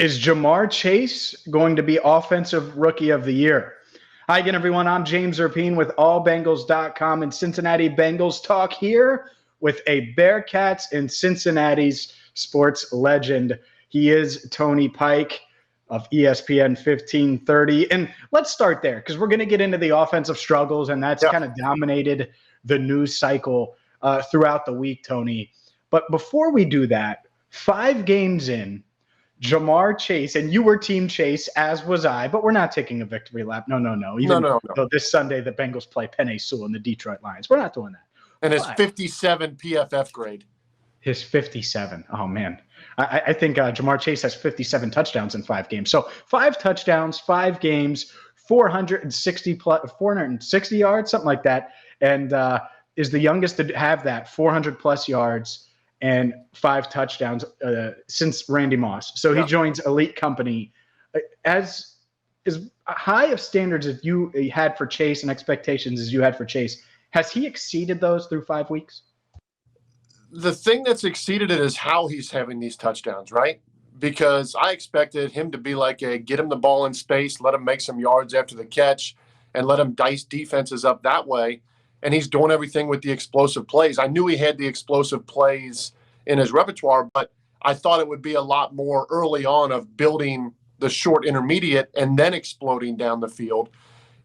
Is Jamar Chase going to be Offensive Rookie of the Year? Hi again, everyone. I'm James Rapien with allbengals.com and Cincinnati Bengals talk here with a Bearcats and Cincinnati's sports legend. He is Tony Pike of ESPN 1530. And let's start there because we're going to get into the offensive struggles, and that's kind of dominated the news cycle throughout the week, Tony. But before we do that, 5 games in, Jamar Chase, and you were Team Chase, as was I, but we're not taking a victory lap. No. Even though this Sunday the Bengals play Penei Sewell and the Detroit Lions. We're not doing that. And his 57 PFF grade. His 57. Oh, man. I think Jamar Chase has 57 touchdowns in 5 games. So 5 touchdowns, 5 games, 460 yards, something like that, and is the youngest to have that, 400-plus yards and 5 touchdowns since Randy Moss. So he joins elite company. As high of standards as you had for Chase and expectations as you had for Chase, has he exceeded those through 5 weeks? The thing that's exceeded it is how he's having these touchdowns, right? Because I expected him to be like get him the ball in space, let him make some yards after the catch, and let him dice defenses up that way. And he's doing everything with the explosive plays. I knew he had the explosive plays in his repertoire, but I thought it would be a lot more early on of building the short intermediate and then exploding down the field.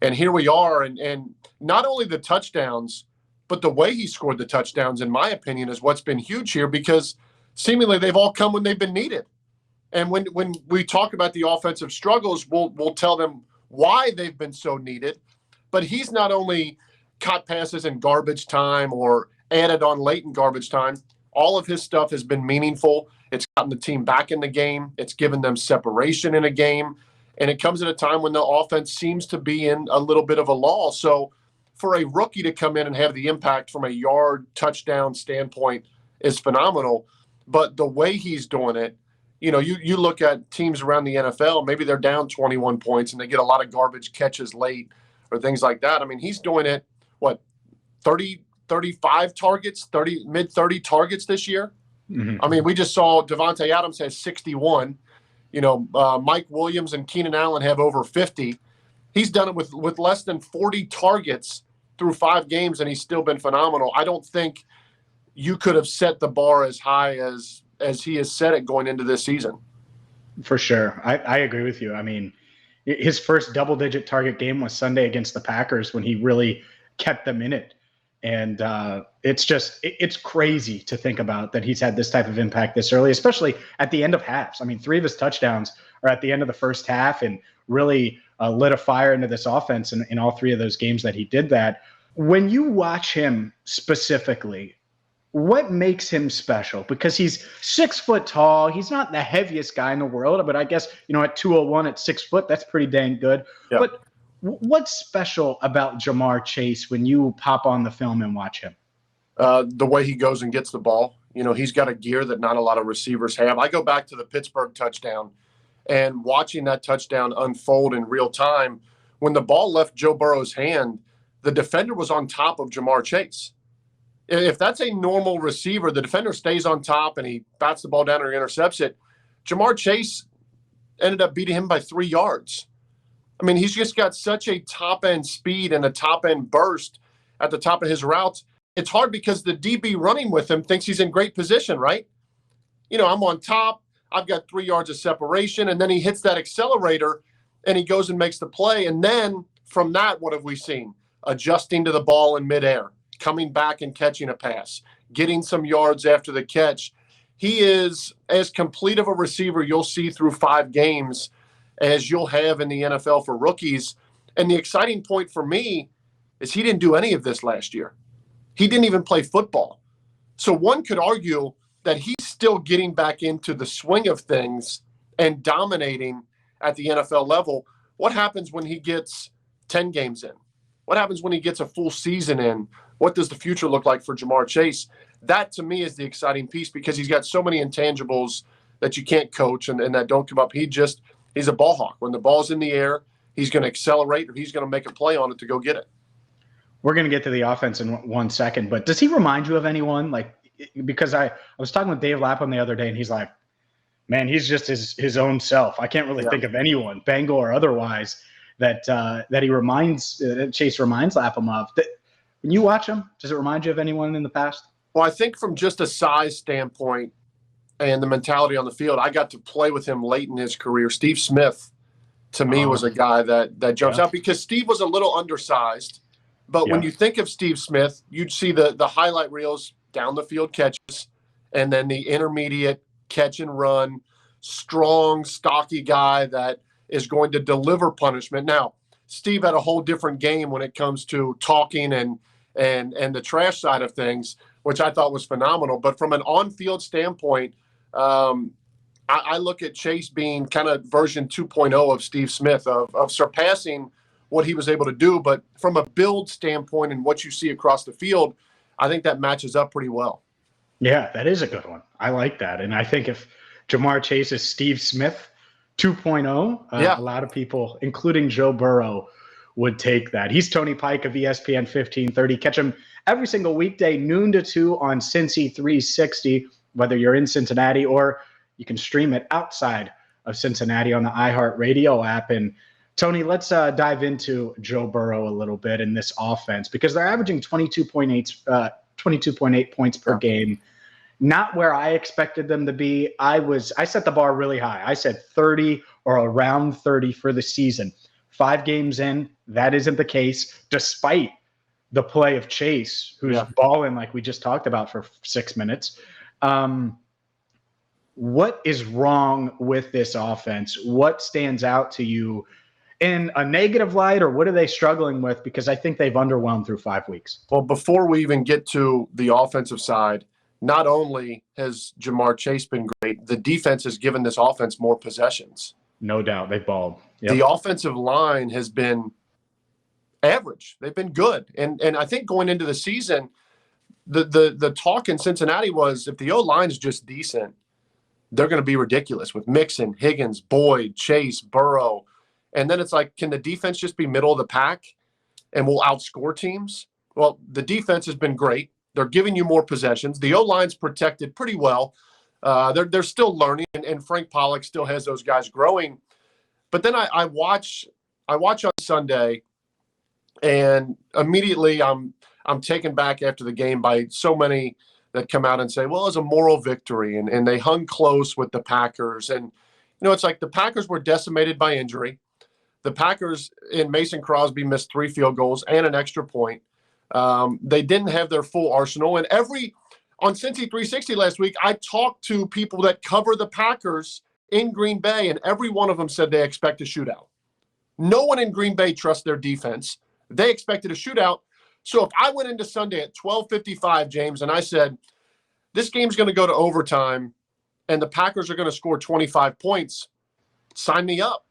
And here we are. And not only the touchdowns, but the way he scored the touchdowns, in my opinion, is what's been huge here, because seemingly they've all come when they've been needed. And when we talk about the offensive struggles, we'll tell them why they've been so needed. But he's not only caught passes in garbage time or added on late in garbage time. All of his stuff has been meaningful. It's gotten the team back in the game. It's given them separation in a game. And it comes at a time when the offense seems to be in a little bit of a lull. So for a rookie to come in and have the impact from a yard touchdown standpoint is phenomenal. But the way he's doing it, you look at teams around the NFL, maybe they're down 21 points and they get a lot of garbage catches late or things like that. I mean, he's doing it, 35 targets, mid-30 targets this year? Mm-hmm. I mean, we just saw Devontae Adams has 61. Mike Williams and Keenan Allen have over 50. He's done it with less than 40 targets through 5 games, and he's still been phenomenal. I don't think you could have set the bar as high as he has set it going into this season. For sure. I agree with you. I mean, his first double-digit target game was Sunday against the Packers when he really kept them in it. And it's crazy to think about that he's had this type of impact this early, especially at the end of halves. I mean, 3 of his touchdowns are at the end of the first half and really lit a fire into this offense in all 3 of those games that he did that. When you watch him specifically, what makes him special? Because he's 6 foot tall. He's not the heaviest guy in the world, but I guess, at 201 at 6 foot, that's pretty dang good. Yep. But what's special about Jamar Chase when you pop on the film and watch him? The way he goes and gets the ball. He's got a gear that not a lot of receivers have. I go back to the Pittsburgh touchdown and watching that touchdown unfold in real time. When the ball left Joe Burrow's hand, the defender was on top of Jamar Chase. If that's a normal receiver, the defender stays on top and he bats the ball down or intercepts it. Jamar Chase ended up beating him by 3 yards. I mean, he's just got such a top-end speed and a top-end burst at the top of his routes. It's hard because the DB running with him thinks he's in great position, right? I'm on top. I've got 3 yards of separation, and then he hits that accelerator, and he goes and makes the play. And then from that, what have we seen? Adjusting to the ball in midair, coming back and catching a pass, getting some yards after the catch. He is as complete of a receiver you'll see through 5 games as you'll have in the NFL for rookies. And the exciting point for me is he didn't do any of this last year. He didn't even play football. So one could argue that he's still getting back into the swing of things and dominating at the NFL level. What happens when he gets 10 games in? What happens when he gets a full season in? What does the future look like for Jamar Chase? That, to me, is the exciting piece because he's got so many intangibles that you can't coach and that don't come up. He's a ball hawk. When the ball's in the air, he's going to accelerate or he's going to make a play on it to go get it. We're going to get to the offense in 1 second, but does he remind you of anyone? Because I was talking with Dave Lapham the other day, and he's like, Man, he's just his own self. I can't really think of anyone, Bengal or otherwise, that Chase reminds Lapham of. When you watch him, does it remind you of anyone in the past? Well, I think from just a size standpoint and the mentality on the field, I got to play with him late in his career. Steve Smith, to me, was a guy that jumps out because Steve was a little undersized. But when you think of Steve Smith, you'd see the highlight reels, down the field catches, and then the intermediate catch and run, strong, stocky guy that is going to deliver punishment. Now, Steve had a whole different game when it comes to talking and the trash side of things, which I thought was phenomenal. But from an on-field standpoint, I look at Chase being kind of version 2.0 of Steve Smith, of surpassing what he was able to do. But from a build standpoint and what you see across the field, I think that matches up pretty well. Yeah, that is a good one. I like that. And I think if Jamar Chase is Steve Smith 2.0, a lot of people, including Joe Burrow, would take that. He's Tony Pike of ESPN 1530. Catch him every single weekday, noon to 2 on Cincy 360, whether you're in Cincinnati or you can stream it outside of Cincinnati on the iHeartRadio app. And Tony, let's dive into Joe Burrow a little bit in this offense, because they're averaging 22.8 points per game. Not where I expected them to be. I set the bar really high. I said 30 or around 30 for the season. 5 games in, that isn't the case, despite the play of Chase, who's balling like we just talked about for 6 minutes. What is wrong with this offense? What stands out to you in a negative light, or what are they struggling with? Because I think they've underwhelmed through 5 weeks. Well, before we even get to the offensive side, not only has Jamar Chase been great, the defense has given this offense more possessions. No doubt. They've balled. Yep. The offensive line has been average. They've been good. And I think going into the season, the talk in Cincinnati was if the O-line is just decent, they're going to be ridiculous with Mixon, Higgins, Boyd, Chase, Burrow. And then it's like, can the defense just be middle of the pack and we'll outscore teams? Well, the defense has been great. They're giving you more possessions. The O-line's protected pretty well. They're still learning, and Frank Pollock still has those guys growing. But then I watch on Sunday, and immediately I'm taken back after the game by so many that come out and say, well, it was a moral victory, and they hung close with the Packers. And, it's like the Packers were decimated by injury. The Packers in Mason Crosby missed 3 field goals and an extra point. They didn't have their full arsenal. And on Cincy 360 last week, I talked to people that cover the Packers in Green Bay, and every one of them said they expect a shootout. No one in Green Bay trusts their defense. They expected a shootout. So if I went into Sunday at 12:55, James, and I said, this game's going to go to overtime and the Packers are going to score 25 points, sign me up.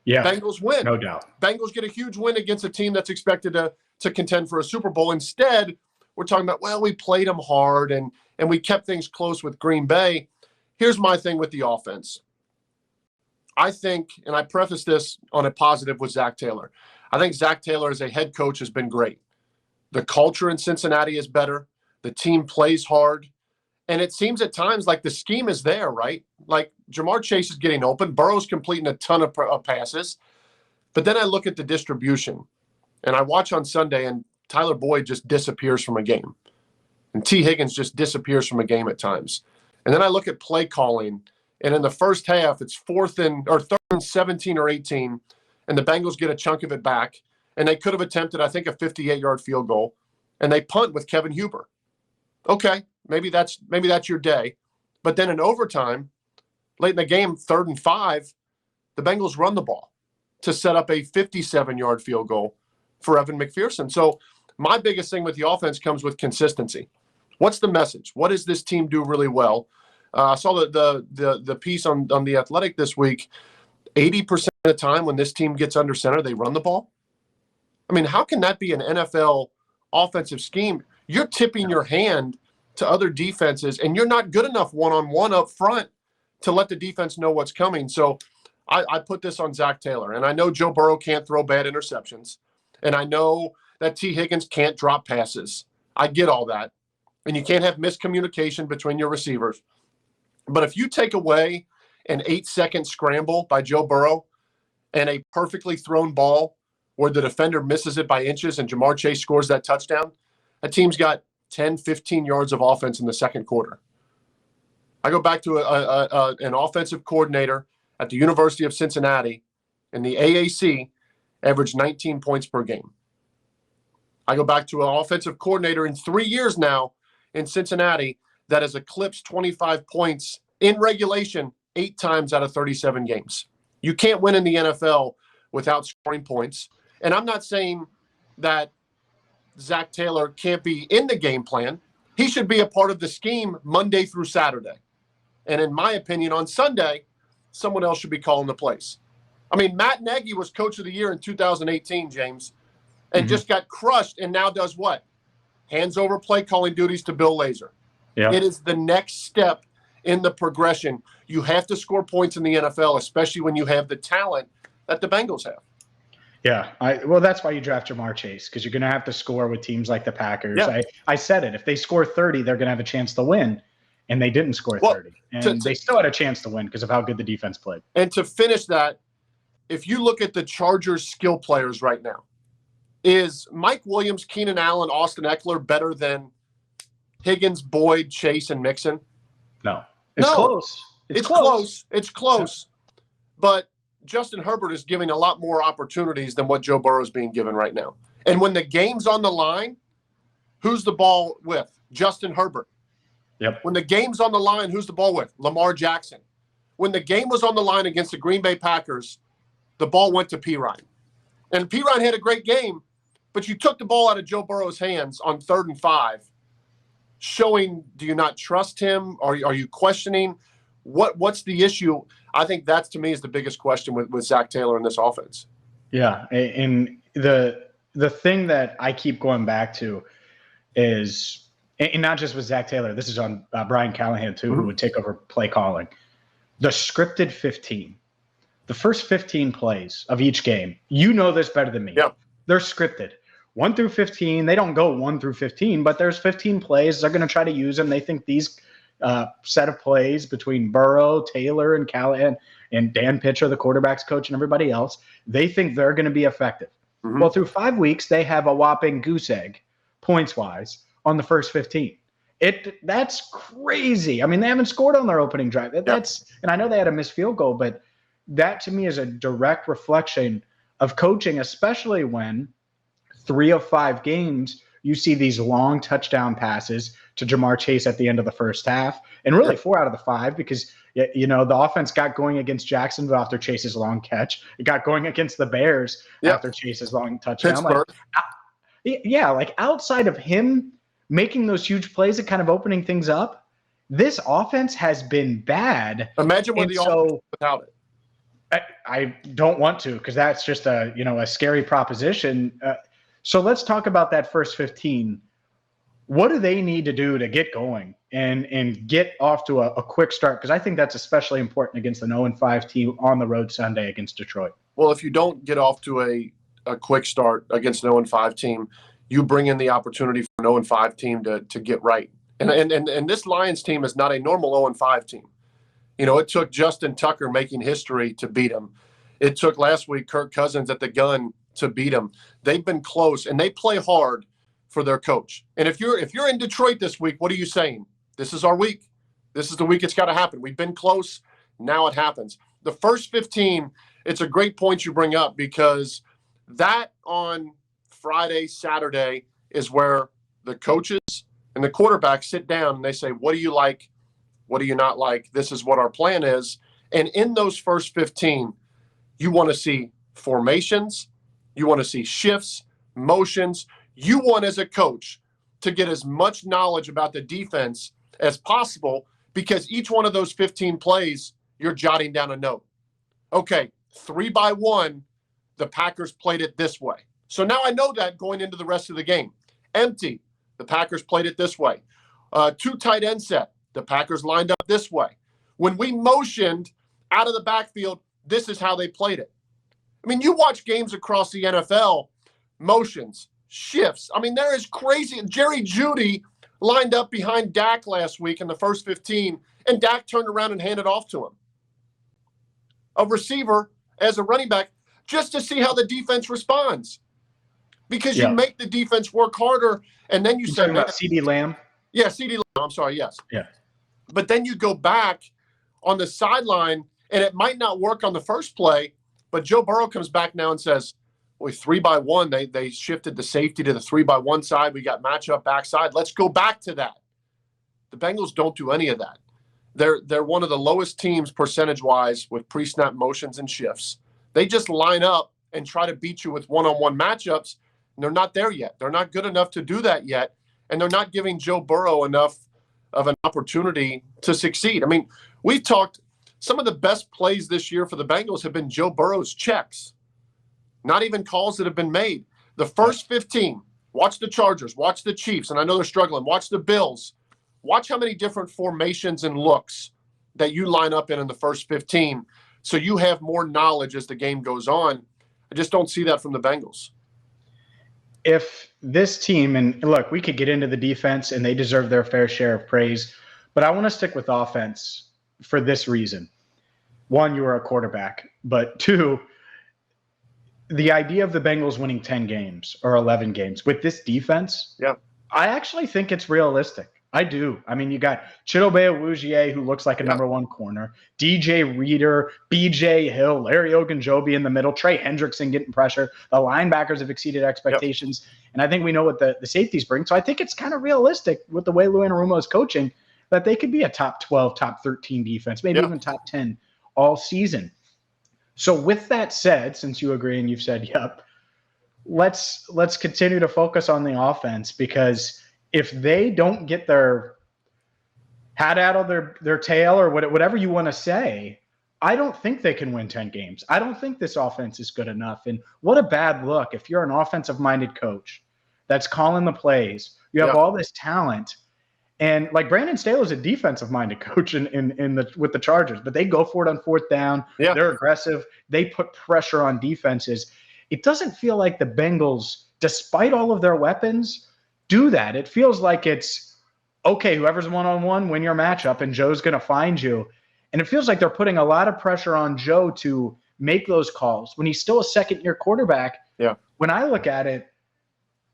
Yeah, Bengals win. No doubt. Bengals get a huge win against a team that's expected to contend for a Super Bowl. Instead, we're talking about, well, we played them hard and we kept things close with Green Bay. Here's my thing with the offense. I think, and I preface this on a positive with Zac Taylor, I think Zac Taylor as a head coach has been great. The culture in Cincinnati is better. The team plays hard. And it seems at times like the scheme is there, right? Like Jamar Chase is getting open. Burrow's completing a ton of passes. But then I look at the distribution, and I watch on Sunday, and Tyler Boyd just disappears from a game. And T. Higgins just disappears from a game at times. And then I look at play calling, and in the first half, it's 3rd and 17 or 18, and the Bengals get a chunk of it back. And they could have attempted, I think, a 58-yard field goal, and they punt with Kevin Huber. Okay, maybe that's your day. But then in overtime, late in the game, 3rd and 5, the Bengals run the ball to set up a 57-yard field goal for Evan McPherson. So my biggest thing with the offense comes with consistency. What's the message? What does this team do really well? I saw the piece on The Athletic this week. 80% of the time when this team gets under center, they run the ball. I mean, how can that be an NFL offensive scheme? You're tipping your hand to other defenses, and you're not good enough one-on-one up front to let the defense know what's coming. So I put this on Zac Taylor, and I know Joe Burrow can't throw bad interceptions, and I know that T. Higgins can't drop passes. I get all that, and you can't have miscommunication between your receivers. But if you take away an 8-second scramble by Joe Burrow and a perfectly thrown ball where the defender misses it by inches and Jamar Chase scores that touchdown, that team's got 10, 15 yards of offense in the second quarter. I go back to an offensive coordinator at the University of Cincinnati in the AAC, averaged 19 points per game. I go back to an offensive coordinator in 3 years now in Cincinnati that has eclipsed 25 points in regulation 8 times out of 37 games. You can't win in the NFL without scoring points. And I'm not saying that Zac Taylor can't be in the game plan. He should be a part of the scheme Monday through Saturday. And in my opinion, on Sunday, someone else should be calling the plays. I mean, Matt Nagy was coach of the year in 2018, James, and just got crushed and now does what? Hands over play calling duties to Bill Lazor. Yeah. It is the next step in the progression. You have to score points in the NFL, especially when you have the talent that the Bengals have. Yeah, well, that's why you draft Jamar Chase, because you're going to have to score with teams like the Packers. Yeah. I said it. If they score 30, they're going to have a chance to win, and they didn't score 30. And they still had a chance to win because of how good the defense played. And to finish that, if you look at the Chargers' skill players right now, is Mike Williams, Keenan Allen, Austin Eckler better than Higgins, Boyd, Chase, and Mixon? No. It's close. It's close. It's close. Yeah. But Justin Herbert is giving a lot more opportunities than what Joe Burrow is being given right now. And when the game's on the line, who's the ball with? Justin Herbert. Yep. When the game's on the line, who's the ball with? Lamar Jackson. When the game was on the line against the Green Bay Packers, the ball went to Pirine. And Pirine had a great game, but you took the ball out of Joe Burrow's hands on 3rd and 5, showing, do you not trust him? Are you questioning? What's the issue? I think that's, to me, is the biggest question with Zac Taylor in this offense. Yeah, and the thing that I keep going back to is, and not just with Zac Taylor, this is on Brian Callahan too, who would take over play calling. The scripted 15, the first 15 plays of each game, you know this better than me. Yep. They're scripted. 1 through 15, they don't go 1 through 15, but there's 15 plays. They're going to try to use them. They think these set of plays between Burrow, Taylor, and Callahan, and Dan Pitcher, the quarterback's coach, and everybody else, they think they're going to be effective. Well, through 5 weeks, they have a whopping goose egg, points-wise, on the first 15. That's crazy. I mean, they haven't scored on their opening drive. And I know they had a missed field goal, but that to me is a direct reflection of coaching, especially when 3 of 5 games you see these long touchdown passes to Jamar Chase at the end of the first half, and really 4 out of the 5, because the offense got going against Jacksonville after Chase's long catch. It got going against the Bears after Chase's long touchdown. Like outside of him making those huge plays and kind of opening things up, this offense has been bad. Imagine what the offense without it. I don't want to, because that's just a scary proposition. So let's talk about that first 15. What do they need to do to get going and get off to a quick start? Because I think that's especially important against an 0-5 team on the road Sunday against Detroit. Well, if you don't get off to a quick start against an 0-5 team, you bring in the opportunity for an 0-5 team to get right. And this Lions team is not a normal 0-5 team. It took Justin Tucker making history to beat them. It took last week Kirk Cousins at the gun to beat them. They've been close, and they play hard for their coach. And if you're in Detroit this week, what are you saying? This is our week. This is the week it's got to happen. We've been close. Now it happens. The first 15, it's a great point you bring up, because that on Friday, Saturday is where the coaches and the quarterback sit down and they say, what do you like? What do you not like? This is what our plan is. And in those first 15, you want to see formations. You want to see shifts, motions. You want, as a coach, to get as much knowledge about the defense as possible, because each one of those 15 plays, you're jotting down a note. Okay, 3-by-1, the Packers played it this way. So now I know that going into the rest of the game. Empty, the Packers played it this way. 2 tight end set, the Packers lined up this way. When we motioned out of the backfield, this is how they played it. I mean, you watch games across the NFL, motions, shifts. I mean, there is crazy. Jerry Jeudy lined up behind Dak last week in the first 15, and Dak turned around and handed off to him. a receiver as a running back just to see how the defense responds. Because you make the defense work harder, and then You're talking about CD Lamb? Yeah, CD Lamb. I'm sorry, yes. Yeah. But then you go back on the sideline, and it might not work on the first play, but Joe Burrow comes back now and says, boy, 3-by-1, they shifted the safety to the 3-by-1 side. We got matchup backside. Let's go back to that. The Bengals don't do any of that. They're one of the lowest teams percentage-wise with pre-snap motions and shifts. They just line up and try to beat you with one-on-one matchups, and they're not there yet. They're not good enough to do that yet, and they're not giving Joe Burrow enough of an opportunity to succeed. I mean, we've talked – some of the best plays this year for the Bengals have been Joe Burrow's checks, not even calls that have been made. The first 15, watch the Chargers, watch the Chiefs, and I know they're struggling, watch the Bills. Watch how many different formations and looks that you line up in the first 15 so you have more knowledge as the game goes on. I just don't see that from the Bengals. If this team, and look, we could get into the defense and they deserve their fair share of praise, but I want to stick with offense for this reason. One, you are a quarterback, but two, the idea of the Bengals winning 10 games or 11 games with this defense, I actually think it's realistic. I do. I mean, you got Chidobe Awuzie, who looks like a number one corner, DJ Reader, BJ Hill, Larry Ogunjobi in the middle, Trey Hendrickson getting pressure. The linebackers have exceeded expectations. And I think we know what the safeties bring. So I think it's kind of realistic with the way Lou Anarumo is coaching that they could be a top 12, top 13 defense, maybe even top 10 all season. So with that said, since you agree and you've said, yep, let's continue to focus on the offense, because if they don't get their hat out of their tail or whatever you want to say, I don't think they can win 10 games. I don't think this offense is good enough. And what a bad look if you're an offensive-minded coach that's calling the plays. You have all this talent. And like Brandon Staley's a defensive-minded coach with the Chargers, but they go for it on fourth down. Yeah. They're aggressive. They put pressure on defenses. It doesn't feel like the Bengals, despite all of their weapons, do that. It feels like it's, okay, whoever's one-on-one, win your matchup, and Joe's going to find you. And it feels like they're putting a lot of pressure on Joe to make those calls when he's still a second-year quarterback. Yeah. When I look at it,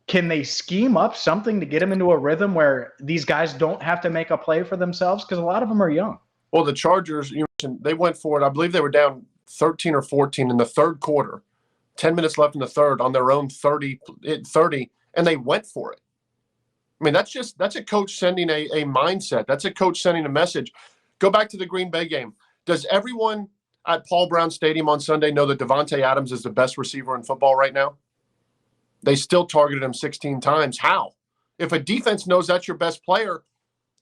can they scheme up something to get him into a rhythm where these guys don't have to make a play for themselves? Because a lot of them are young. Well, the Chargers, you mentioned, they went for it. I believe they were down 13 or 14 in the third quarter, 10 minutes left in the third on their own 30, and they went for it. I mean, that's a coach sending a mindset. That's a coach sending a message. Go back to the Green Bay game. Does everyone at Paul Brown Stadium on Sunday know that Davante Adams is the best receiver in football right now? They still targeted him 16 times. How? If a defense knows that's your best player,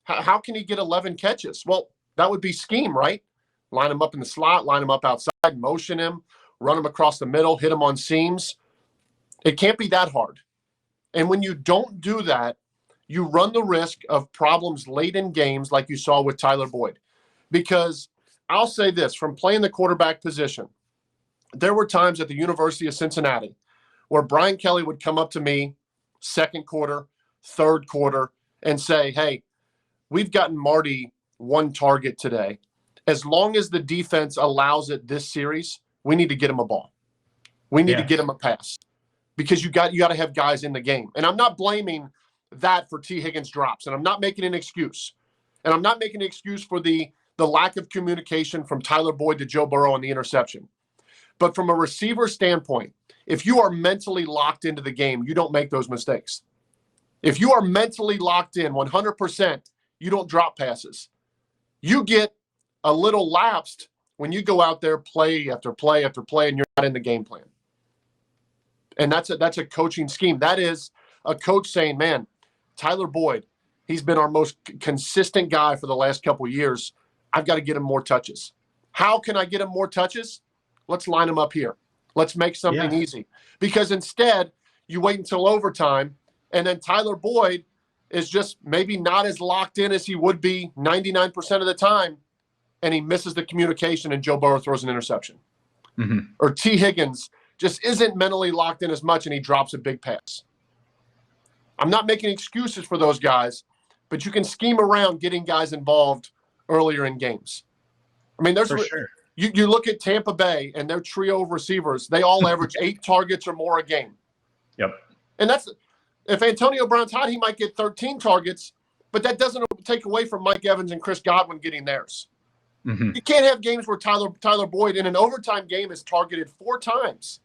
how can he get 11 catches? Well, that would be scheme, right? Line him up in the slot, line him up outside, motion him, run him across the middle, hit him on seams. It can't be that hard. And when you don't do that, you run the risk of problems late in games like you saw with Tyler Boyd. Because I'll say this, from playing the quarterback position, there were times at the University of Cincinnati where Brian Kelly would come up to me second quarter, third quarter, and say, hey, we've gotten Marty one target today. As long as the defense allows it this series, we need to get him a ball. We need to get him a pass. Because you got to have guys in the game. And I'm not blaming that for T. Higgins drops, and I'm not making an excuse. And I'm not making an excuse for the lack of communication from Tyler Boyd to Joe Burrow on the interception. But from a receiver standpoint, if you are mentally locked into the game, you don't make those mistakes. If you are mentally locked in 100%, you don't drop passes. You get a little lapsed when you go out there play after play after play and you're not in the game plan. And that's a coaching scheme. That is a coach saying, man, Tyler Boyd, he's been our most consistent guy for the last couple of years. I've got to get him more touches. How can I get him more touches? Let's line him up here. Let's make something easy. Because instead, you wait until overtime, and then Tyler Boyd is just maybe not as locked in as he would be 99% of the time, and he misses the communication, and Joe Burrow throws an interception. Mm-hmm. Or T. Higgins just isn't mentally locked in as much, and he drops a big pass. I'm not making excuses for those guys, but you can scheme around getting guys involved earlier in games. I mean, You look at Tampa Bay and their trio of receivers, they all average 8 targets or more a game. Yep. And if Antonio Brown's hot, he might get 13 targets, but that doesn't take away from Mike Evans and Chris Godwin getting theirs. Mm-hmm. You can't have games where Tyler Boyd in an overtime game is targeted 4 times.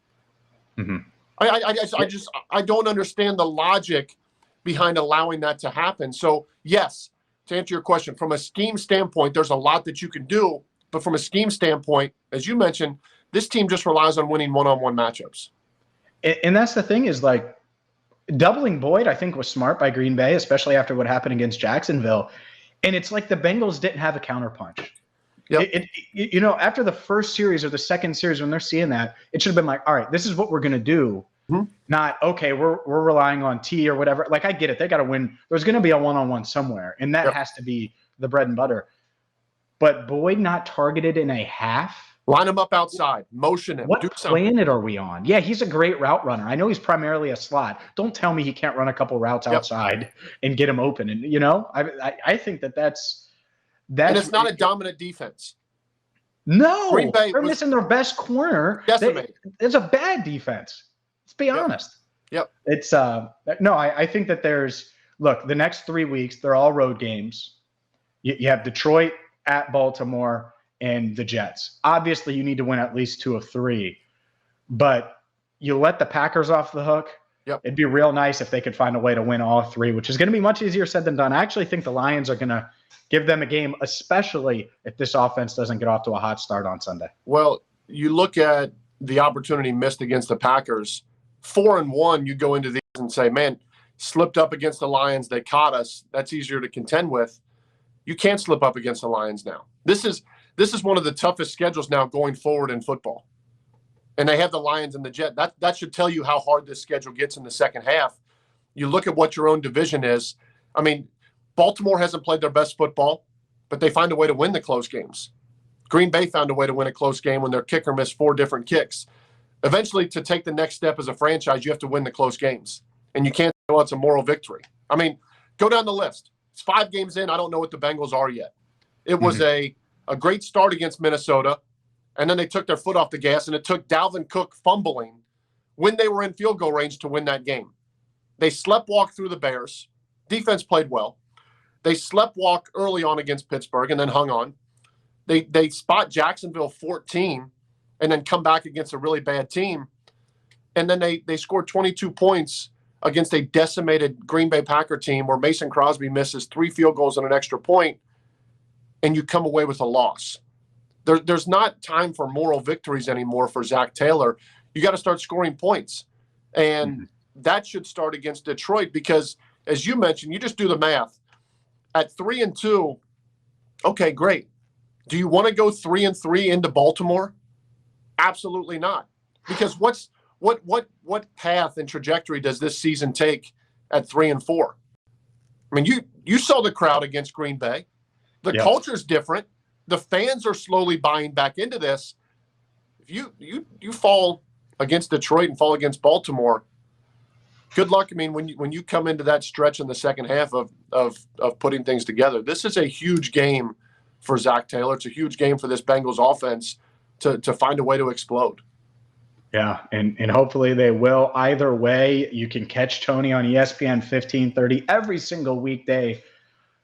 Mm-hmm. I don't understand the logic behind allowing that to happen. So, yes, to answer your question, from a scheme standpoint, there's a lot that you can do. But from a scheme standpoint, as you mentioned, this team just relies on winning one-on-one matchups. And that's the thing is, like, doubling Boyd, I think, was smart by Green Bay, especially after what happened against Jacksonville. And it's like the Bengals didn't have a counterpunch. Yep. After the first series or the second series, when they're seeing that, it should have been like, all right, this is what we're going to do. Mm-hmm. Not, okay, we're relying on T or whatever. Like, I get it. They got to win. There's going to be a one-on-one somewhere, and that has to be the bread and butter. But Boyd not targeted in a half? Line him up outside. Motion him. What planet are we on? Yeah, he's a great route runner. I know he's primarily a slot. Don't tell me he can't run a couple routes outside and get him open. And, I think that's and it's not a dominant defense. No, Green Bay they're missing their best corner. It's a bad defense. Let's be honest. Yep. It's I think that the next 3 weeks, they're all road games. You have Detroit at Baltimore and the Jets. Obviously, you need to win at least 2 of 3, but you let the Packers off the hook. Yep. It'd be real nice if they could find a way to win all 3, which is going to be much easier said than done. I actually think the Lions are going to give them a game, especially if this offense doesn't get off to a hot start on Sunday. Well, you look at the opportunity missed against the Packers. 4-1, you go into these and say, man, slipped up against the Lions. They caught us. That's easier to contend with. You can't slip up against the Lions now. This is one of the toughest schedules now going forward in football. And they have the Lions and the Jets. That should tell you how hard this schedule gets in the second half. You look at what your own division is. I mean, Baltimore hasn't played their best football, but they find a way to win the close games. Green Bay found a way to win a close game when their kicker missed 4 different kicks. Eventually, to take the next step as a franchise, you have to win the close games. And you can't say, well, it's a moral victory. I mean, go down the list. It's 5 games in. I don't know what the Bengals are yet. It was a great start against Minnesota, and then they took their foot off the gas, and it took Dalvin Cook fumbling when they were in field goal range to win that game. They sleptwalked through the Bears. Defense played well. They sleptwalk early on against Pittsburgh and then hung on. They spot Jacksonville 14 and then come back against a really bad team. And then they scored 22 points against a decimated Green Bay Packer team where Mason Crosby misses 3 field goals and an extra point, and you come away with a loss. There's not time for moral victories anymore for Zac Taylor. You got to start scoring points. And that should start against Detroit because, as you mentioned, you just do the math. At 3-2, okay, great. Do you want to go 3-3 into Baltimore? Absolutely not. Because what path and trajectory does this season take at 3-4? I mean, you saw the crowd against Green Bay. The culture's different. The fans are slowly buying back into this. If you fall against Detroit and fall against Baltimore, good luck. I mean, when you come into that stretch in the second half of putting things together, this is a huge game for Zac Taylor. It's a huge game for this Bengals offense to find a way to explode. Yeah, and hopefully they will. Either way, you can catch Tony on ESPN 1530 every single weekday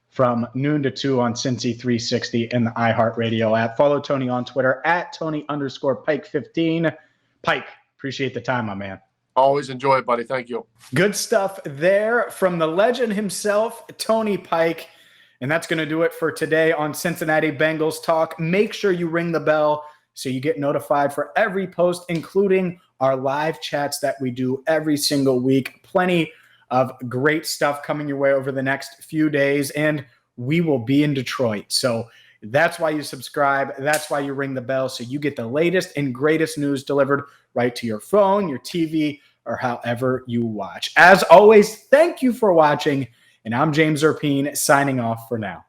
from noon to 2 on Cincy 360 and the iHeartRadio app. Follow Tony on Twitter at Tony_Pike15. Pike, appreciate the time, my man. Always enjoy it, buddy. Thank you. Good stuff there from the legend himself, Tony Pike. And that's going to do it for today on Cincinnati Bengals Talk. Make sure you ring the bell so you get notified for every post, including our live chats that we do every single week. Plenty of great stuff coming your way over the next few days, and we will be in Detroit. So that's why you subscribe. That's why you ring the bell, so you get the latest and greatest news delivered right to your phone, your TV, or however you watch. As always, thank you for watching, and I'm James Rapien signing off for now.